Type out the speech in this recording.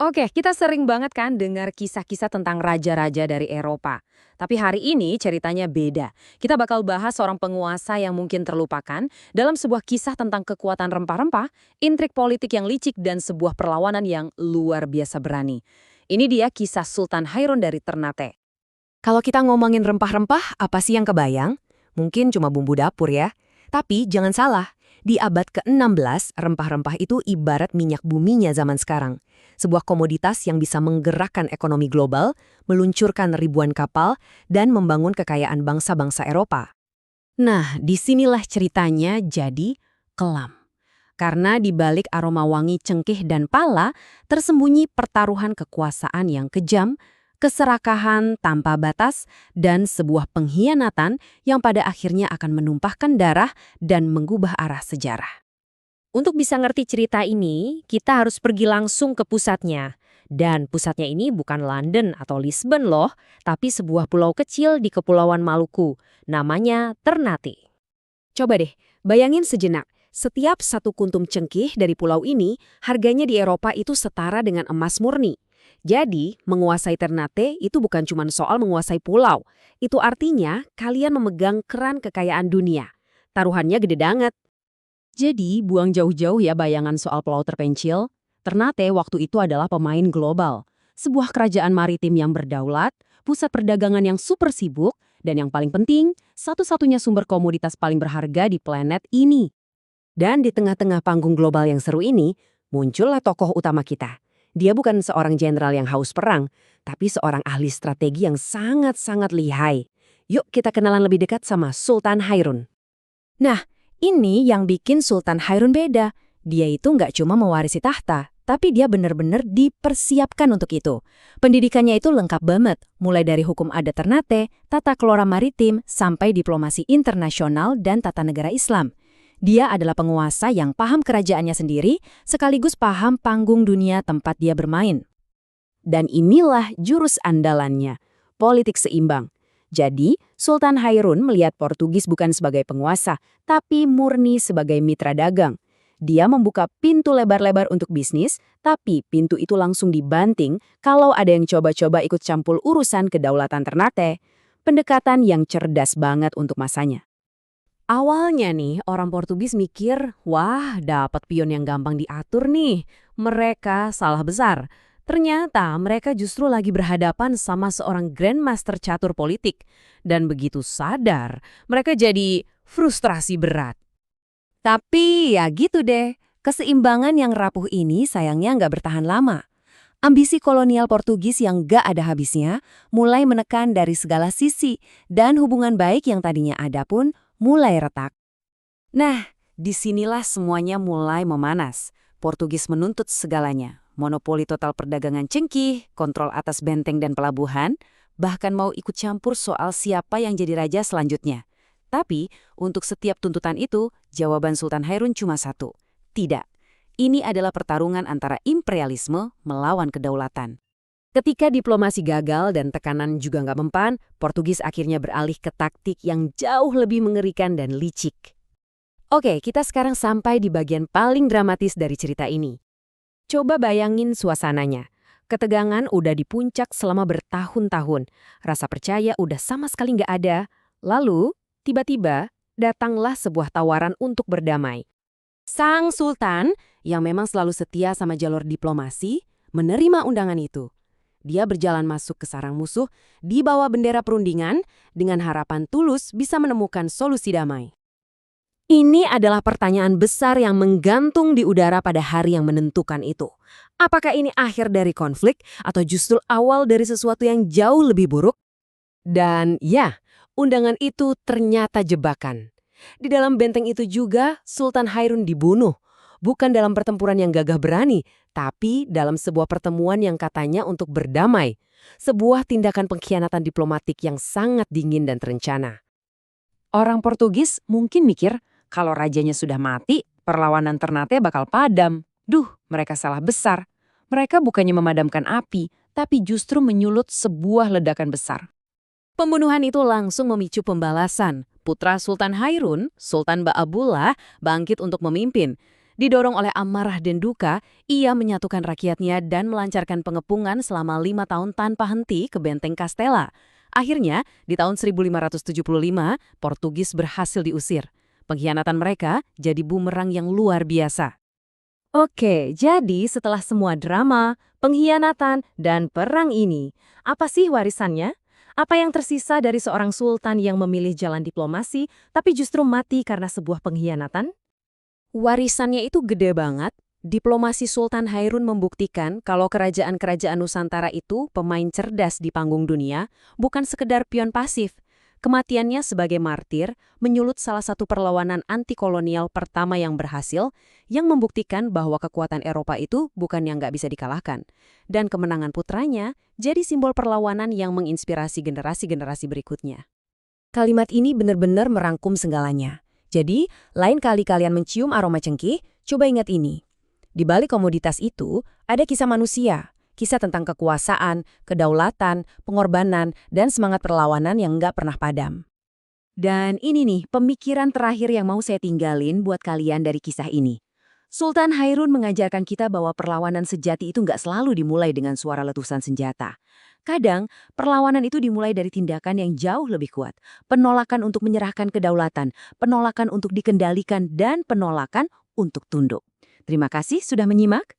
Oke, kita sering banget kan dengar kisah-kisah tentang raja-raja dari Eropa. Tapi hari ini ceritanya beda. Kita bakal bahas seorang penguasa yang mungkin terlupakan dalam sebuah kisah tentang kekuatan rempah-rempah, intrik politik yang licik, dan sebuah perlawanan yang luar biasa berani. Ini dia kisah Sultan Hairun dari Ternate. Kalau kita ngomongin rempah-rempah, apa sih yang kebayang? Mungkin cuma bumbu dapur ya. Tapi jangan salah, di abad ke-16, rempah-rempah itu ibarat minyak buminya zaman sekarang. Sebuah komoditas yang bisa menggerakkan ekonomi global, meluncurkan ribuan kapal, dan membangun kekayaan bangsa-bangsa Eropa. Nah, disinilah ceritanya jadi kelam. Karena di balik aroma wangi cengkeh dan pala, tersembunyi pertaruhan kekuasaan yang kejam, keserakahan tanpa batas, dan sebuah pengkhianatan yang pada akhirnya akan menumpahkan darah dan mengubah arah sejarah. Untuk bisa ngerti cerita ini, kita harus pergi langsung ke pusatnya. Dan pusatnya ini bukan London atau Lisbon loh, tapi sebuah pulau kecil di Kepulauan Maluku. Namanya Ternate. Coba deh, bayangin sejenak. Setiap satu kuntum cengkih dari pulau ini, harganya di Eropa itu setara dengan emas murni. Jadi, menguasai Ternate itu bukan cuma soal menguasai pulau. Itu artinya kalian memegang keran kekayaan dunia. Taruhannya gede banget. Jadi, buang jauh-jauh ya bayangan soal pulau terpencil. Ternate waktu itu adalah pemain global. Sebuah kerajaan maritim yang berdaulat, pusat perdagangan yang super sibuk, dan yang paling penting, satu-satunya sumber komoditas paling berharga di planet ini. Dan di tengah-tengah panggung global yang seru ini, muncullah tokoh utama kita. Dia bukan seorang jenderal yang haus perang, tapi seorang ahli strategi yang sangat-sangat lihai. Yuk kita kenalan lebih dekat sama Sultan Hairun. Nah, ini yang bikin Sultan Hairun beda. Dia itu nggak cuma mewarisi tahta, tapi dia benar-benar dipersiapkan untuk itu. Pendidikannya itu lengkap banget, mulai dari hukum adat Ternate, tata kelola maritim, sampai diplomasi internasional dan tata negara Islam. Dia adalah penguasa yang paham kerajaannya sendiri, sekaligus paham panggung dunia tempat dia bermain. Dan inilah jurus andalannya, politik seimbang. Jadi, Sultan Hairun melihat Portugis bukan sebagai penguasa, tapi murni sebagai mitra dagang. Dia membuka pintu lebar-lebar untuk bisnis, tapi pintu itu langsung dibanting kalau ada yang coba-coba ikut campur urusan kedaulatan Ternate. Pendekatan yang cerdas banget untuk masanya. Awalnya nih, orang Portugis mikir, wah dapat pion yang gampang diatur nih. Mereka salah besar. Ternyata mereka justru lagi berhadapan sama seorang grandmaster catur politik. Dan begitu sadar, mereka jadi frustrasi berat. Tapi ya gitu deh, keseimbangan yang rapuh ini sayangnya nggak bertahan lama. Ambisi kolonial Portugis yang gak ada habisnya mulai menekan dari segala sisi dan hubungan baik yang tadinya ada pun mulai retak. Nah, disinilah semuanya mulai memanas. Portugis menuntut segalanya. Monopoli total perdagangan cengkih, kontrol atas benteng dan pelabuhan, bahkan mau ikut campur soal siapa yang jadi raja selanjutnya. Tapi, untuk setiap tuntutan itu, jawaban Sultan Hairun cuma satu. Tidak. Ini adalah pertarungan antara imperialisme melawan kedaulatan. Ketika diplomasi gagal dan tekanan juga nggak mempan, Portugis akhirnya beralih ke taktik yang jauh lebih mengerikan dan licik. Oke, kita sekarang sampai di bagian paling dramatis dari cerita ini. Coba bayangin suasananya. Ketegangan udah di puncak selama bertahun-tahun. Rasa percaya udah sama sekali nggak ada. Lalu, tiba-tiba, datanglah sebuah tawaran untuk berdamai. Sang Sultan, yang memang selalu setia sama jalur diplomasi, menerima undangan itu. Dia berjalan masuk ke sarang musuh, di bawah bendera perundingan, dengan harapan tulus bisa menemukan solusi damai. Ini adalah pertanyaan besar yang menggantung di udara pada hari yang menentukan itu. Apakah ini akhir dari konflik, atau justru awal dari sesuatu yang jauh lebih buruk? Dan ya, undangan itu ternyata jebakan. Di dalam benteng itu juga, Sultan Hairun dibunuh. Bukan dalam pertempuran yang gagah berani, tapi dalam sebuah pertemuan yang katanya untuk berdamai. Sebuah tindakan pengkhianatan diplomatik yang sangat dingin dan terencana. Orang Portugis mungkin mikir, kalau rajanya sudah mati, perlawanan Ternate bakal padam. Duh, mereka salah besar. Mereka bukannya memadamkan api, tapi justru menyulut sebuah ledakan besar. Pembunuhan itu langsung memicu pembalasan. Putra Sultan Hairun, Sultan Ba'abullah, bangkit untuk memimpin. Didorong oleh amarah dan duka, ia menyatukan rakyatnya dan melancarkan pengepungan selama 5 tahun tanpa henti ke benteng Castella. Akhirnya, di tahun 1575, Portugis berhasil diusir. Pengkhianatan mereka jadi bumerang yang luar biasa. Oke, jadi setelah semua drama, pengkhianatan, dan perang ini, apa sih warisannya? Apa yang tersisa dari seorang sultan yang memilih jalan diplomasi, tapi justru mati karena sebuah pengkhianatan? Warisannya itu gede banget. Diplomasi Sultan Hairun membuktikan kalau kerajaan-kerajaan Nusantara itu pemain cerdas di panggung dunia, bukan sekedar pion pasif. Kematiannya sebagai martir menyulut salah satu perlawanan anti-kolonial pertama yang berhasil, yang membuktikan bahwa kekuatan Eropa itu bukan yang nggak bisa dikalahkan. Dan kemenangan putranya jadi simbol perlawanan yang menginspirasi generasi-generasi berikutnya. Kalimat ini benar-benar merangkum segalanya. Jadi, lain kali kalian mencium aroma cengkeh, coba ingat ini. Di balik komoditas itu, ada kisah manusia. Kisah tentang kekuasaan, kedaulatan, pengorbanan, dan semangat perlawanan yang nggak pernah padam. Dan ini nih, pemikiran terakhir yang mau saya tinggalin buat kalian dari kisah ini. Sultan Hairun mengajarkan kita bahwa perlawanan sejati itu nggak selalu dimulai dengan suara letusan senjata. Kadang, perlawanan itu dimulai dari tindakan yang jauh lebih kuat. Penolakan untuk menyerahkan kedaulatan, penolakan untuk dikendalikan, dan penolakan untuk tunduk. Terima kasih sudah menyimak.